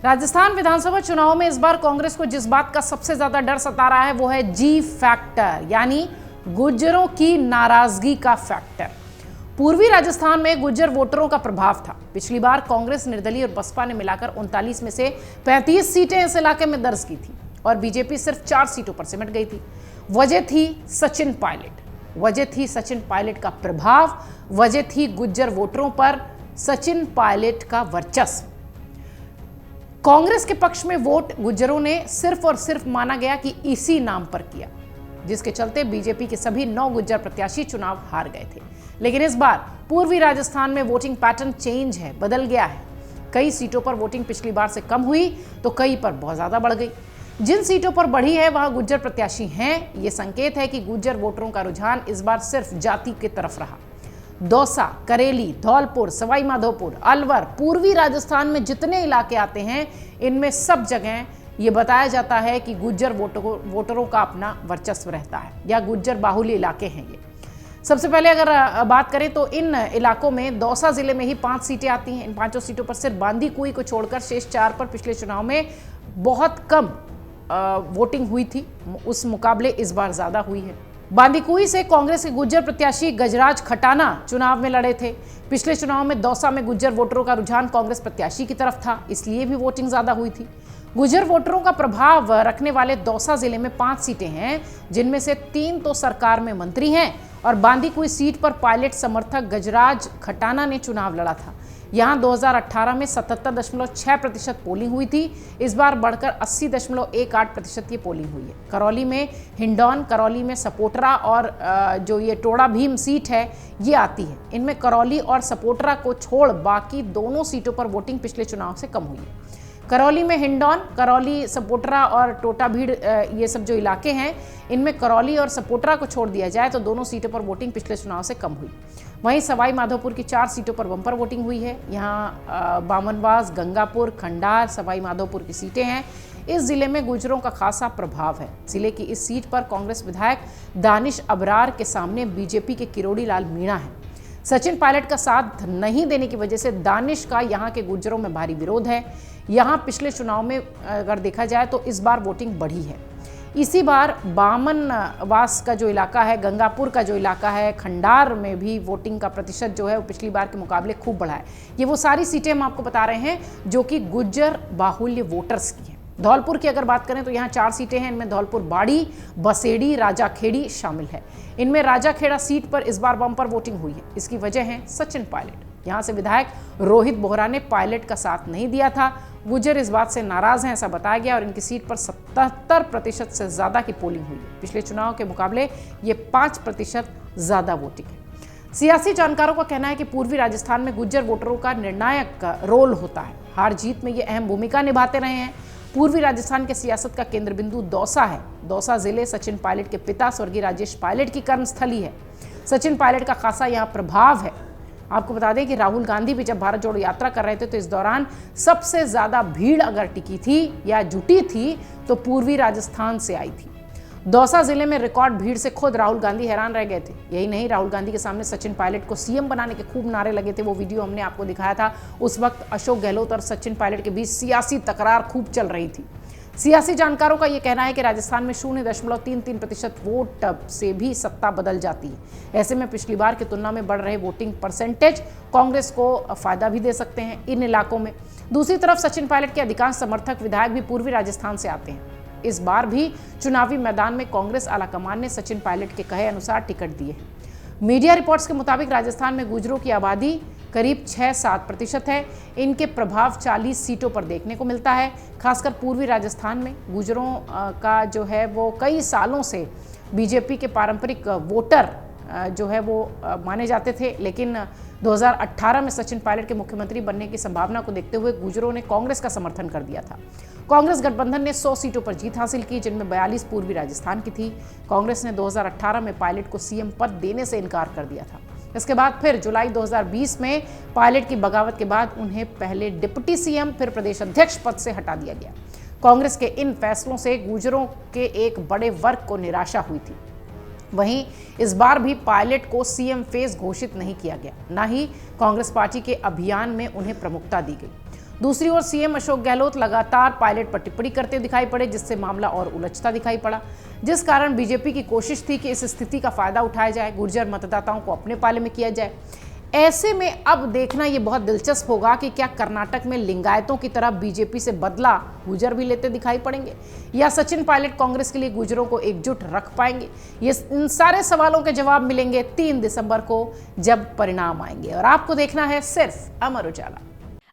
राजस्थान विधानसभा चुनाव में इस बार कांग्रेस को जिस बात का सबसे ज्यादा डर सता रहा है वो है जी फैक्टर, यानी गुर्जरों की नाराजगी का फैक्टर। पूर्वी राजस्थान में गुर्जर वोटरों का प्रभाव था। पिछली बार कांग्रेस, निर्दलीय और बसपा ने मिलाकर 39 में से 35 सीटें इस इलाके में दर्ज की थी और बीजेपी सिर्फ 4 सीटों पर सिमट गई थी। वजह थी सचिन पायलट का प्रभाव, वजह थी गुर्जर वोटरों पर सचिन पायलट का वर्चस्व। कांग्रेस के पक्ष में वोट गुर्जरों ने सिर्फ और सिर्फ माना गया कि इसी नाम पर किया, जिसके चलते बीजेपी के सभी 9 गुर्जर प्रत्याशी चुनाव हार गए थे। लेकिन इस बार पूर्वी राजस्थान में वोटिंग पैटर्न चेंज है, बदल गया है। कई सीटों पर वोटिंग पिछली बार से कम हुई तो कई पर बहुत ज्यादा बढ़ गई। जिन सीटों पर बढ़ी है वहां गुर्जर प्रत्याशी हैं। ये संकेत है कि गुर्जर वोटरों का रुझान इस बार सिर्फ जाति की तरफ रहा। दौसा, करेली, धौलपुर, सवाई माधोपुर, अलवर, पूर्वी राजस्थान में जितने इलाके आते हैं इनमें सब जगह ये बताया जाता है कि गुर्जर वोटरों का अपना वर्चस्व रहता है या गुर्जर बाहुल्य इलाके हैं ये। सबसे पहले अगर बात करें तो इन इलाकों में दौसा जिले में ही 5 सीटें आती हैं। इन 5 सीटों पर सिर्फ बांदी कुई को छोड़कर शेष 4 पर पिछले चुनाव में बहुत कम वोटिंग हुई थी, उस मुकाबले इस बार ज्यादा हुई है। बांदीकुई से कांग्रेस के गुर्जर प्रत्याशी गजराज खटाना चुनाव में लड़े थे। पिछले चुनाव में दौसा में गुर्जर वोटरों का रुझान कांग्रेस प्रत्याशी की तरफ था, इसलिए भी वोटिंग ज्यादा हुई थी। गुर्जर वोटरों का प्रभाव रखने वाले दौसा जिले में 5 सीटें हैं, जिनमें से 3 तो सरकार में मंत्री हैं और बांदीकुई सीट पर पायलट समर्थक गजराज खटाना ने चुनाव लड़ा था। यहां 2018 में 77.6% पोलिंग हुई थी, इस बार बढ़कर 80.18% ये पोलिंग हुई है। करौली में हिंडौन, करौली में सपोटरा और जो ये टोड़ा भीम सीट है ये आती है। इनमें करौली और सपोटरा को छोड़ बाकी दोनों सीटों पर वोटिंग पिछले चुनाव से कम हुई है। करौली में हिंडौन, करौली, सपोटरा और टोटा भीड़ ये सब जो इलाके हैं इनमें करौली और सपोटरा को छोड़ दिया जाए तो दोनों सीटों पर वोटिंग पिछले चुनाव से कम हुई। वहीं सवाई माधोपुर की 4 सीटों पर बम्पर वोटिंग हुई है। यहाँ बामनवास, गंगापुर, खंडार, सवाई माधोपुर की सीटें हैं। इस जिले में गुर्जरों का खासा प्रभाव है। जिले की इस सीट पर कांग्रेस विधायक दानिश अबरार के सामने बीजेपी के किरोड़ी लाल मीणा है। सचिन पायलट का साथ नहीं देने की वजह से दानिश का यहाँ के गुर्जरों में भारी विरोध है। यहाँ पिछले चुनाव में अगर देखा जाए तो इस बार वोटिंग बढ़ी है। इसी बार बामनवास का जो इलाका है, गंगापुर का जो इलाका है, खंडार में भी वोटिंग का प्रतिशत जो है वो पिछली बार के मुकाबले खूब बढ़ा है। ये वो सारी सीटें हम आपको बता रहे हैं जो कि गुर्जर बाहुल्य वोटर्स की हैं। धौलपुर की अगर बात करें तो यहाँ 4 सीटें हैं। इनमें धौलपुर बाड़ी, बसेड़ी, राजाखेड़ी शामिल है। इनमें राजाखेड़ा सीट पर इस बार बम्पर वोटिंग हुई है। इसकी वजह है सचिन पायलट। यहाँ से विधायक रोहित बोहरा ने पायलट का साथ नहीं दिया था। गुर्जर इस बात से नाराज हैं ऐसा बताया गया और इनकी सीट पर 77% से ज्यादा की पोलिंग हुई है। पिछले चुनाव के मुकाबले ये 5% ज्यादा वोटिंग है। सियासी जानकारों का कहना है कि पूर्वी राजस्थान में गुर्जर वोटरों का निर्णायक रोल होता है। हार जीत में ये अहम भूमिका निभाते रहे हैं। पूर्वी राजस्थान के सियासत का केंद्र बिंदु दौसा है। दौसा जिले सचिन पायलट के पिता स्वर्गीय राजेश पायलट की कर्मस्थली है। सचिन पायलट का खासा यहाँ प्रभाव है। आपको बता दें कि राहुल गांधी भी जब भारत जोड़ो यात्रा कर रहे थे तो इस दौरान सबसे ज्यादा भीड़ अगर टिकी थी या जुटी थी तो पूर्वी राजस्थान से आई थी। दौसा जिले में रिकॉर्ड भीड़ से खुद राहुल गांधी हैरान रह गए थे। यही नहीं, राहुल गांधी के सामने सचिन पायलट को सीएम बनाने के खूब नारे लगे थे। वो वीडियो हमने आपको दिखाया था। उस वक्त अशोक गहलोत और सचिन पायलट के बीच सियासी तकरार खूब चल रही थी। सियासी जानकारों का यह कहना है कि राजस्थान में 0.33% वोट से भी सत्ता बदल जाती है। ऐसे में पिछली बार की तुलना में बढ़ रहे वोटिंग परसेंटेज कांग्रेस को फायदा भी दे सकते हैं इन इलाकों में। दूसरी तरफ सचिन पायलट के अधिकांश समर्थक विधायक भी पूर्वी राजस्थान से आते हैं। इस बार भी चुनावी मैदान में कांग्रेस आलाकमान ने सचिन पायलट के कहे अनुसार टिकट दिए हैं। मीडिया रिपोर्ट्स के मुताबिक राजस्थान में गुर्जरों की आबादी करीब 6-7% है। इनके प्रभाव 40 सीटों पर देखने को मिलता है। खासकर पूर्वी राजस्थान में गुर्जरों का जो है वो कई सालों से बीजेपी के पारंपरिक वोटर जो है वो माने जाते थे, लेकिन 2018 में सचिन पायलट के मुख्यमंत्री बनने की संभावना को देखते हुए गुर्जरों ने कांग्रेस का समर्थन कर दिया था। कांग्रेस गठबंधन ने 100 सीटों पर जीत हासिल की, जिनमें 42 पूर्वी राजस्थान की थी। कांग्रेस ने 2018 में पायलट को सीएम पद देने से इनकार कर दिया था। इसके बाद फिर जुलाई 2020 में पायलट की बगावत के बाद उन्हें पहले डिप्टी सीएम फिर प्रदेश अध्यक्ष पद से हटा दिया गया। कांग्रेस के इन फैसलों से गुर्जरों के एक बड़े वर्ग को निराशा हुई थी। वहीं इस बार भी पायलट को सीएम फेस घोषित नहीं किया गया, न ही कांग्रेस पार्टी के अभियान में उन्हें प्रमुखता दी गई। दूसरी ओर सीएम अशोक गहलोत लगातार पायलट पर टिप्पणी करते दिखाई पड़े, जिससे मामला और उलझता दिखाई पड़ा, जिस कारण बीजेपी की कोशिश थी कि इस स्थिति का फायदा उठाया जाए, गुर्जर मतदाताओं को अपने पाले में किया जाए। ऐसे में अब देखना ये बहुत दिलचस्प होगा कि क्या कर्नाटक में लिंगायतों की तरह बीजेपी से बदला गुर्जर भी लेते दिखाई पड़ेंगे, या सचिन पायलट कांग्रेस के लिए गुर्जरों को एकजुट रख पाएंगे। ये इन सारे सवालों के जवाब मिलेंगे 3 दिसंबर को, जब परिणाम आएंगे। और आपको देखना है सिर्फ अमर उजाला।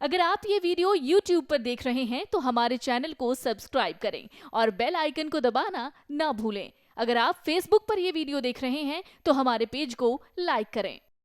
अगर आप ये वीडियो YouTube पर देख रहे हैं तो हमारे चैनल को सब्सक्राइब करें और बेल आइकन को दबाना ना भूलें। अगर आप Facebook पर ये वीडियो देख रहे हैं तो हमारे पेज को लाइक करें।